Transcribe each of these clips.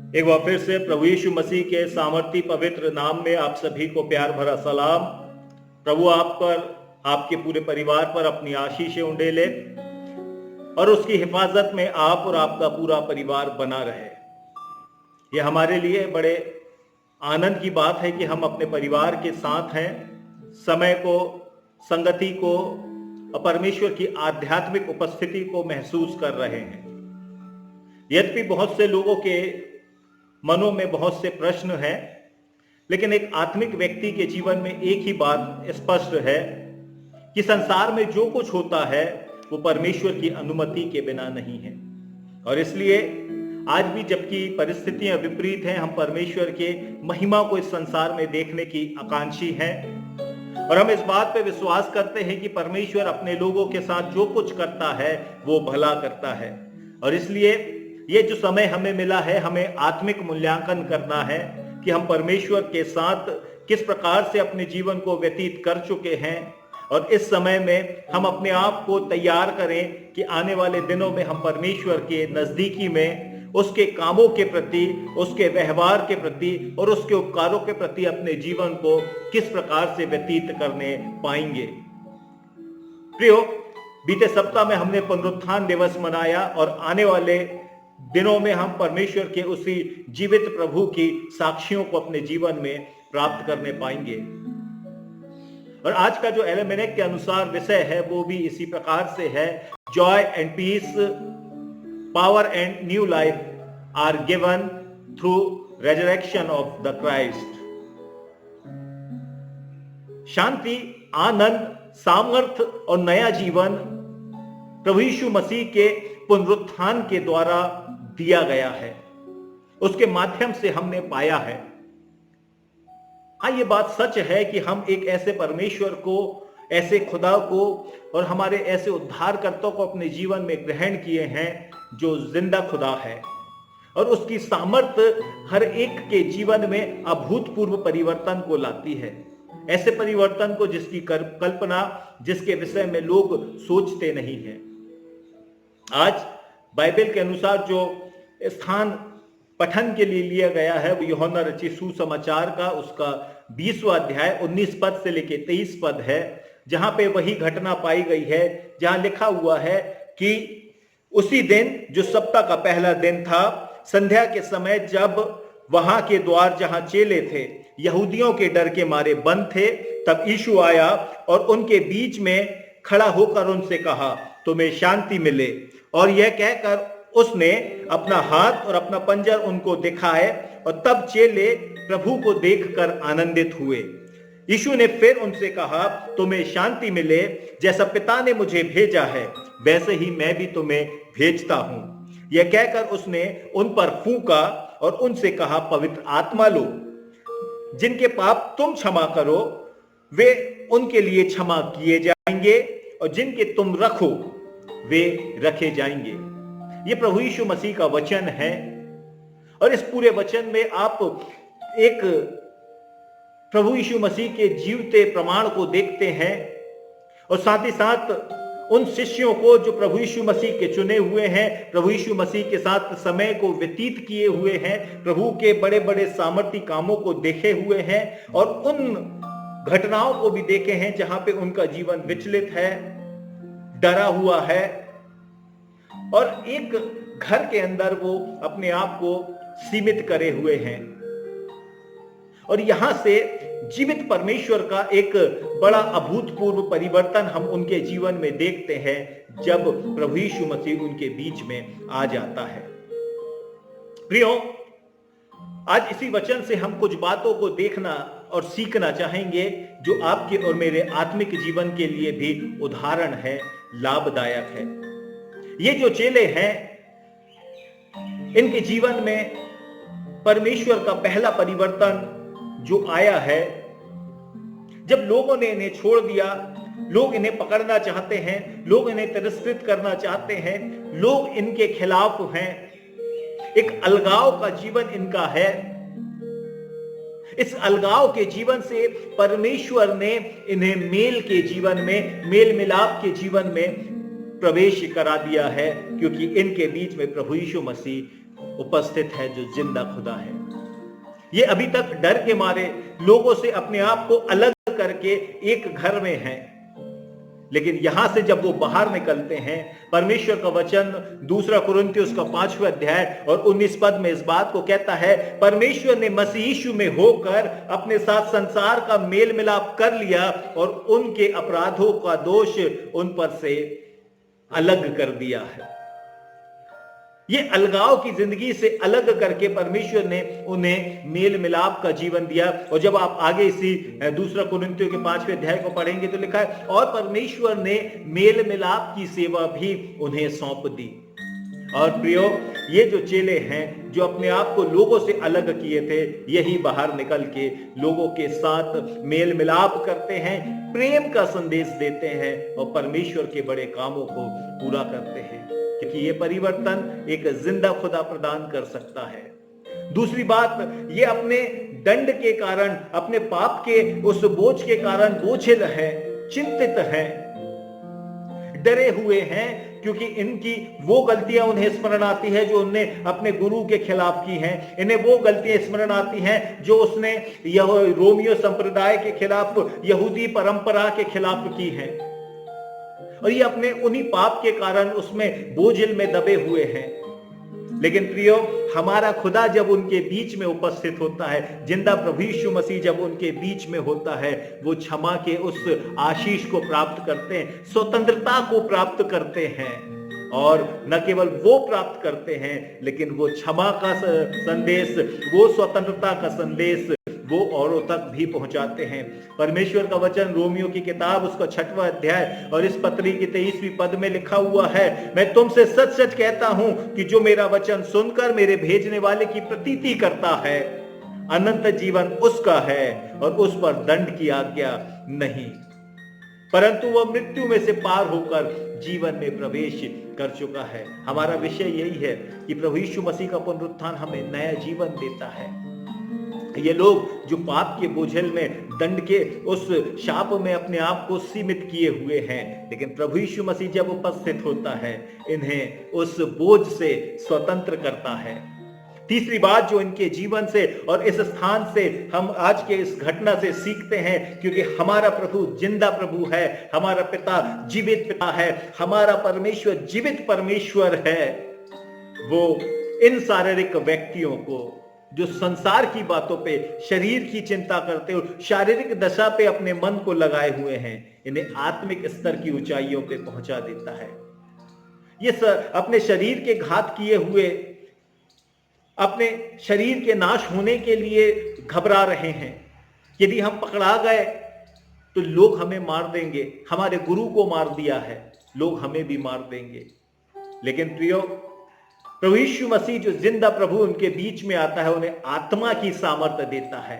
एक बार फिर से प्रभु यीशु मसीह के सामर्थी पवित्र नाम में आप सभी को प्यार भरा सलाम। प्रभु आप पर, आपके पूरे परिवार पर अपनी आशीषें उंडेले और उसकी हिफाजत में आप और आपका पूरा परिवार बना रहे। यह हमारे लिए बड़े आनंद की बात है कि हम अपने परिवार के साथ हैं, समय को, संगति को और परमेश्वर की आध्यात्मिक उपस्थिति को महसूस कर रहे हैं। यद्यपि बहुत से लोगों के मनों में बहुत से प्रश्न हैं, लेकिन एक आत्मिक व्यक्ति के जीवन में एक ही बात स्पष्ट है कि संसार में जो कुछ होता है वो परमेश्वर की अनुमति के बिना नहीं है। और इसलिए आज भी जबकि परिस्थितियां विपरीत हैं, हम परमेश्वर के महिमा को इस संसार में देखने की आकांक्षी हैं और हम इस बात पे विश्वास करते हैं कि परमेश्वर अपने लोगों के साथ जो कुछ करता है वो भला करता है। और इसलिए ये जो समय हमें मिला है, हमें आत्मिक मूल्यांकन करना है कि हम परमेश्वर के साथ किस प्रकार से अपने जीवन को व्यतीत कर चुके हैं और इस समय में हम अपने आप को तैयार करें कि आने वाले दिनों में हम परमेश्वर के नजदीकी में उसके कामों के प्रति, उसके व्यवहार के प्रति और उसके उपकारों के प्रति अपने जीवन को किस प्रकार से व्यतीत करने पाएंगे। प्रियो, बीते सप्ताह में हमने पुनरुत्थान दिवस मनाया और आने वाले दिनों में हम परमेश्वर के उसी जीवित प्रभु की साक्षियों को अपने जीवन में प्राप्त करने पाएंगे। और आज का जो एलेमेनेक के अनुसार विषय है वो भी इसी प्रकार से है, joy and peace, power and new life are given through resurrection of the Christ. शांति, आनंद, सामर्थ और नया जीवन प्रभु यीशु मसीह के पुनरुत्थान के द्वारा दिया गया है, उसके माध्यम से हमने पाया है। हाँ, ये बात सच है कि हम एक ऐसे परमेश्वर को, ऐसे खुदा को और हमारे ऐसे उद्धारकर्ता को अपने जीवन में ग्रहण किए हैं जो जिंदा खुदा है और उसकी सामर्थ्य हर एक के जीवन में अभूतपूर्व परिवर्तन को लाती है। ऐसे परिवर्तन को जिसकी कल्पना, जिसके विषय में लोग सोचते नहीं हैं। आज बाइबल के अनुसार जो स्थान पठन के लिए लिया गया है वो यूहन्ना रचित सुसमाचार का उसका 20वां अध्याय 19 पद से लेके 23 पद है, जहां पे वही घटना पाई गई है जहां लिखा हुआ है कि उसी दिन जो सप्ताह का पहला दिन था, संध्या के समय, जब वहां के द्वार जहां चेले थे यहूदियों के डर के मारे बंद थे, तब यीशु आया और उनके बीच में खड़ा होकर उनसे कहा, तुम्हें शांति मिले। और यह कहकर उसने अपना हाथ और अपना पंजर उनको दिखाए और तब चेले प्रभु को देखकर आनंदित हुए। यीशु ने फिर उनसे कहा, तुम्हें शांति मिले, जैसा पिता ने मुझे भेजा है वैसे ही मैं भी तुम्हें भेजता हूं। यह कहकर उसने उन पर फूंका और उनसे कहा, पवित्र आत्मा लो। जिनके पाप तुम क्षमा करो वे उनके लिए क्षमा किए जाएंगे और जिनके तुम रखो वे रखे जाएंगे। ये प्रभु यीशु मसीह का वचन है और इस पूरे वचन में आप एक प्रभु यीशु मसीह के जीवते प्रमाण को देखते हैं और साथ ही साथ उन शिष्यों को जो प्रभु यीशु मसीह के चुने हुए हैं, प्रभु यीशु मसीह के साथ समय को व्यतीत किए हुए हैं, प्रभु के बड़े बड़े सामर्थी कामों को देखे हुए हैं और उन घटनाओं को भी देखे हैं जहां पे उनका जीवन विचलित है, डरा हुआ है और एक घर के अंदर वो अपने आप को सीमित करे हुए हैं। और यहां से जीवित परमेश्वर का एक बड़ा अभूतपूर्व परिवर्तन हम उनके जीवन में देखते हैं जब प्रभु यीशु मसीह उनके बीच में आ जाता है। प्रियो, आज इसी वचन से हम कुछ बातों को देखना और सीखना चाहेंगे जो आपके और मेरे आत्मिक जीवन के लिए भी उदाहरण है, लाभदायक है। ये जो चेले हैं, इनके जीवन में परमेश्वर का पहला परिवर्तन जो आया है, जब लोगों ने इन्हें छोड़ दिया, लोग इन्हें पकड़ना चाहते हैं, लोग इन्हें तिरस्कृत करना चाहते हैं, लोग इनके खिलाफ हैं, एक अलगाव का जीवन इनका है। इस अलगाव के जीवन से परमेश्वर ने इन्हें मेल के जीवन में, मेल मिलाप के जीवन में प्रवेश करा दिया है, क्योंकि इनके बीच में प्रभु यीशु मसीह उपस्थित है जो जिंदा खुदा है। ये अभी तक डर के मारे लोगों से अपने आप को अलग करके एक घर में हैं, लेकिन यहां से जब वो बाहर निकलते हैं, परमेश्वर का वचन 2 कुरिन्थियों उसका 5वां अध्याय और 19 पद में इस बात को कहता है, परमेश्वर ने मसीह यीशु में होकर अपने साथ संसार का मेल मिलाप कर लिया और उनके अपराधों का दोष उन पर से अलग कर दिया है। ये अलगाव की जिंदगी से अलग करके परमेश्वर ने उन्हें मेल मिलाप का जीवन दिया। और जब आप आगे इसी 2 कुरिन्थियों के 5वें अध्याय को पढ़ेंगे तो लिखा है, और परमेश्वर ने मेल मिलाप की सेवा भी उन्हें सौंप दी। और प्रियो, ये जो चेले हैं जो अपने आप को लोगों से अलग किए थे, यही बाहर निकल के लोगों के साथ मेल मिलाप करते हैं, प्रेम का संदेश देते हैं और परमेश्वर के बड़े कामों को पूरा करते हैं, क्योंकि ये परिवर्तन एक जिंदा खुदा प्रदान कर सकता है। दूसरी बात, ये अपने दंड के कारण, अपने पाप के उस बोझ के कारण बोझिल है, चिंतित है, डरे हुए हैं, क्योंकि इनकी वो गलतियां उन्हें स्मरण आती है जो उनने अपने गुरु के खिलाफ की हैं। इन्हें वो गलतियां स्मरण आती हैं जो उसने रोमियो संप्रदाय के खिलाफ, यहूदी परंपरा के खिलाफ की हैं, और ये अपने उन्हीं पाप के कारण उसमें बोझिल में दबे हुए हैं। लेकिन प्रियो, हमारा खुदा जब उनके बीच में उपस्थित होता है, जिंदा प्रभु यीशु मसीह जब उनके बीच में होता है, वो क्षमा के उस आशीष को प्राप्त करते हैं, स्वतंत्रता को प्राप्त करते हैं। और न केवल वो प्राप्त करते हैं, लेकिन वो क्षमा का संदेश, वो स्वतंत्रता का संदेश वो औरों तक भी पहुंचाते हैं। परमेश्वर का वचन रोमियो की किताब उसका 6वां अध्याय और इस पत्री की 23वीं पद में लिखा हुआ है, मैं तुमसे सच सच कहता हूं कि जो मेरा वचन सुनकर मेरे भेजने वाले की प्रतीति करता है, अनंत जीवन उसका है और उस पर दंड की आज्ञा नहीं, परंतु वह मृत्यु में से पार होकर जीवन में प्रवेश कर चुका है। हमारा विषय यही है कि प्रभु यीशु मसीह का पुनरुत्थान हमें नया जीवन देता है। ये लोग जो पाप के बोझिल में, दंड के उस शाप में अपने आप को सीमित किए हुए हैं, लेकिन प्रभु यीशु मसीह जब उपस्थित होता है, इन्हें उस बोझ से स्वतंत्र करता है। तीसरी बात जो इनके जीवन से और इस स्थान से हम आज के इस घटना से सीखते हैं, क्योंकि हमारा प्रभु जिंदा प्रभु है, हमारा पिता जीवित पिता है, हमारा परमेश्वर जीवित परमेश्वर है, वो इन शारीरिक व्यक्तियों को जो संसार की बातों पे, शरीर की चिंता करते हो, शारीरिक दशा पे अपने मन को लगाए हुए हैं, इन्हें आत्मिक स्तर की ऊंचाइयों पे पहुंचा देता है। ये अपने शरीर के घात किए हुए, अपने शरीर के नाश होने के लिए घबरा रहे हैं। यदि हम पकड़ा गए तो लोग हमें मार देंगे, हमारे गुरु को मार दिया है, लोग हमें भी मार देंगे। लेकिन प्रियो, प्रभु यीशु मसीह जो जिंदा प्रभु उनके बीच में आता है, उन्हें आत्मा की सामर्थ्य देता है।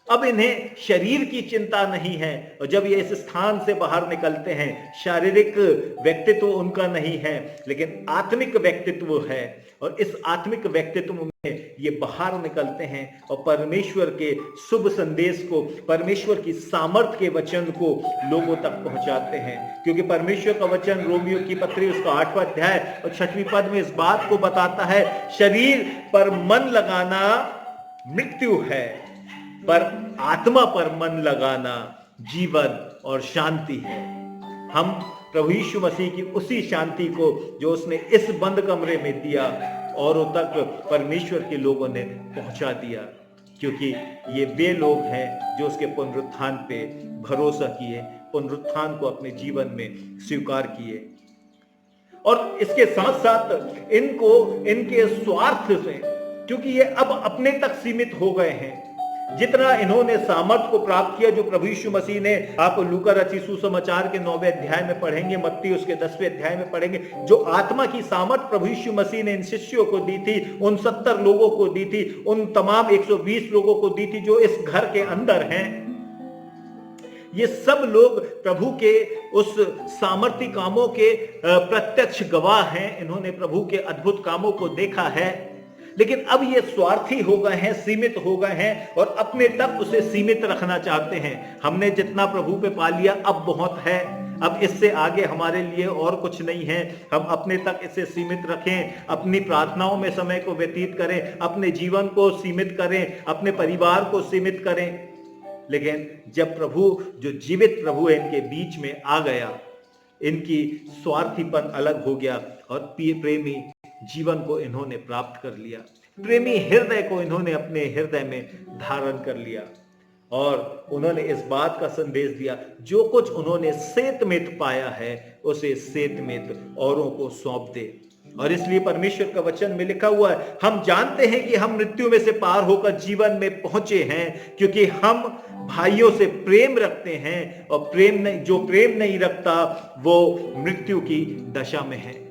अब इन्हें शरीर की चिंता नहीं है, और जब ये इस स्थान से बाहर निकलते हैं, शारीरिक व्यक्तित्व उनका नहीं है, लेकिन आत्मिक व्यक्तित्व है, और इस आत्मिक व्यक्तित्व में ये बाहर निकलते हैं और परमेश्वर के शुभ संदेश को, परमेश्वर की सामर्थ के वचन को लोगों तक पहुंचाते हैं। क्योंकि परमेश्वर का वचन रोमियो की पत्री उसका 8वां अध्याय और 6वीं पद में इस बात को बताता है, शरीर पर मन लगाना मृत्यु है, पर आत्मा पर मन लगाना जीवन और शांति है। हम प्रभु यीशु मसीह की उसी शांति को जो उसने इस बंद कमरे में दिया, औरों तक परमेश्वर के लोगों ने पहुंचा दिया, क्योंकि ये वे लोग हैं जो उसके पुनरुत्थान पे भरोसा किए, पुनरुत्थान को अपने जीवन में स्वीकार किए। और इसके साथ साथ इनको इनके स्वार्थ से, क्योंकि ये अब अपने तक सीमित हो गए हैं, जितना इन्होंने सामर्थ को प्राप्त किया जो प्रभु यीशु मसीह ने, आप लूका रचित सुसमाचार के 9वें अध्याय में पढ़ेंगे, मत्ती उसके 10वें अध्याय में पढ़ेंगे, जो आत्मा की सामर्थ प्रभु यीशु मसीह ने इन शिष्यों को दी थी, उन 70 लोगों को दी थी, उन तमाम 120 लोगों को दी थी जो इस घर के अंदर हैं। ये सब लोग प्रभु के उस सामर्थी कामों के प्रत्यक्ष गवाह हैं। इन्होंने प्रभु के अद्भुत कामों को देखा है, लेकिन अब ये स्वार्थी हो गए हैं, सीमित हो गए हैं और अपने तक उसे सीमित रखना चाहते हैं। हमने जितना प्रभु पे पा लिया अब बहुत है, अब इससे आगे हमारे लिए और कुछ नहीं है। हम अपने तक इसे सीमित रखें, अपनी प्रार्थनाओं में समय को व्यतीत करें, अपने जीवन को सीमित करें, अपने परिवार को सीमित करें। लेकिन जब प्रभु, जो जीवित प्रभु है, इनके बीच में आ गया, इनकी स्वार्थीपन अलग हो गया और प्रेमी जीवन को इन्होंने प्राप्त कर लिया। प्रेमी हृदय को इन्होंने अपने हृदय में धारण कर लिया और उन्होंने इस बात का संदेश दिया, जो कुछ उन्होंने सेतमेत पाया है उसे सेतमेत औरों को सौंप दे। और इसलिए परमेश्वर का वचन में लिखा हुआ है, हम जानते हैं कि हम मृत्यु में से पार होकर जीवन में पहुंचे हैं, क्योंकि हम भाइयों से प्रेम रखते हैं, और जो प्रेम नहीं रखता वो मृत्यु की दशा में है।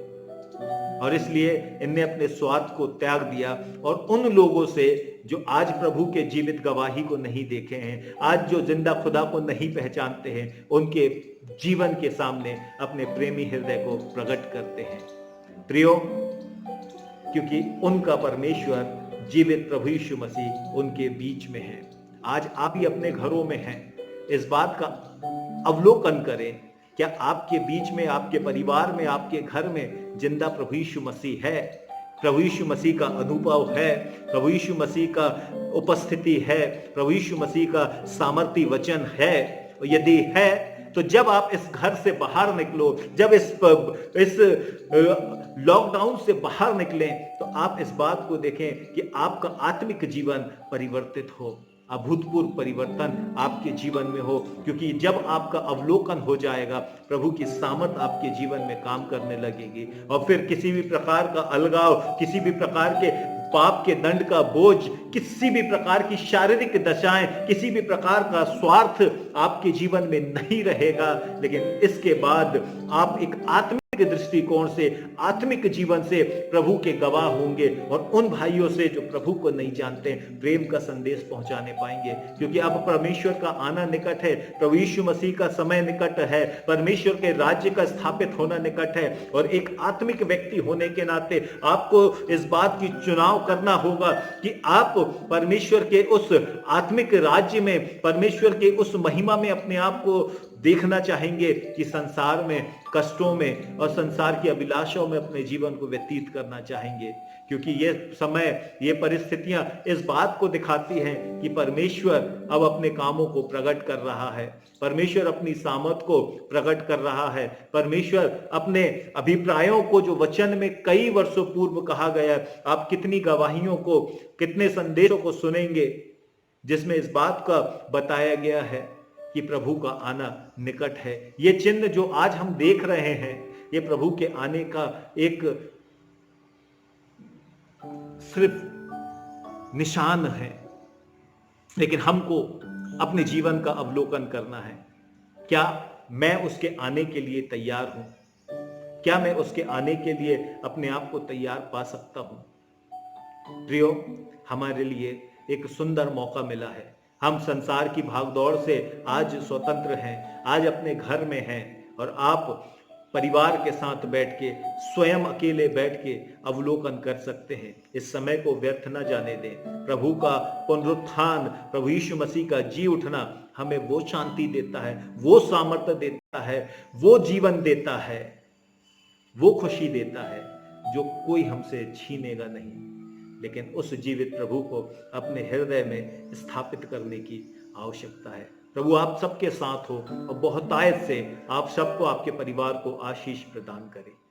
और इसलिए इनने अपने स्वार्थ को त्याग दिया और उन लोगों से जो आज प्रभु के जीवित गवाही को नहीं देखे हैं, आज जो जिंदा खुदा को नहीं पहचानते हैं, उनके जीवन के सामने अपने प्रेमी हृदय को प्रकट करते हैं। प्रियो, क्योंकि उनका परमेश्वर जीवित प्रभु यीशु मसीह उनके बीच में है। आज आप ही अपने घरों में हैं, इस बात का अवलोकन करें, क्या आपके बीच में, आपके परिवार में, आपके घर में जिंदा प्रभु यीशु मसीह है? प्रभु यीशु मसीह का अनुभव है? प्रभु यीशु मसीह का उपस्थिति है? प्रभु यीशु मसीह का सामर्थी वचन है? यदि है तो जब आप इस घर से बाहर निकलो, जब इस लॉकडाउन से बाहर निकलें, तो आप इस बात को देखें कि आपका आत्मिक जीवन परिवर्तित हो, अभूतपूर्व परिवर्तन आपके जीवन में हो। क्योंकि जब आपका अवलोकन हो जाएगा, प्रभु की सामर्थ आपके जीवन में काम करने लगेगी, और फिर किसी भी प्रकार का अलगाव, किसी भी प्रकार के पाप के दंड का बोझ, किसी भी प्रकार की शारीरिक दशाएं, किसी भी प्रकार का स्वार्थ आपके जीवन में नहीं रहेगा। लेकिन इसके बाद आप एक आत्मिक दृष्टिकोण से, आत्मिक जीवन से प्रभु के गवाह होंगे, और उन भाइयों से जो प्रभु को नहीं जानते, प्रेम का संदेश पहुंचाने पाएंगे। क्योंकि अब परमेश्वर का आना निकट है, प्रभु यीशु मसीह का समय निकट है, परमेश्वर के राज्य का स्थापित होना निकट है। और एक आत्मिक व्यक्ति होने के नाते आपको इस बात की चुनाव करना होगा कि आप परमेश्वर के उस आत्मिक राज्य में, परमेश्वर के उस महिमा में अपने आप को देखना चाहेंगे, कि संसार में कष्टों में और संसार की अभिलाषाओं में अपने जीवन को व्यतीत करना चाहेंगे। क्योंकि ये समय, ये परिस्थितियां इस बात को दिखाती हैं कि परमेश्वर अब अपने कामों को प्रकट कर रहा है, परमेश्वर अपनी सामर्थ को प्रकट कर रहा है, परमेश्वर अपने अभिप्रायों को, जो वचन में कई वर्षों पूर्व कहा गया, आप कितनी गवाहियों को, कितने संदेशों को सुनेंगे जिसमें इस बात का बताया गया है कि प्रभु का आना निकट है। ये चिन्ह जो आज हम देख रहे हैं, ये प्रभु के आने का एक सिर्फ निशान है। लेकिन हमको अपने जीवन का अवलोकन करना है। क्या मैं उसके आने के लिए तैयार हूं? क्या मैं उसके आने के लिए अपने आप को तैयार पा सकता हूं? प्रियो, हमारे लिए एक सुंदर मौका मिला है। हम संसार की भागदौड़ से आज स्वतंत्र हैं, आज अपने घर में हैं, और आप परिवार के साथ बैठ के, स्वयं अकेले बैठ के अवलोकन कर सकते हैं। इस समय को व्यर्थ न जाने दें। प्रभु का पुनरुत्थान, प्रभु यीशु मसीह का जी उठना हमें वो शांति देता है, वो सामर्थ्य देता है, वो जीवन देता है, वो खुशी देता है जो कोई हमसे छीनेगा नहीं। लेकिन उस जीवित प्रभु को अपने हृदय में स्थापित करने की आवश्यकता है। प्रभु आप सबके साथ हो और बहुतायत से आप सबको, आपके परिवार को आशीष प्रदान करे।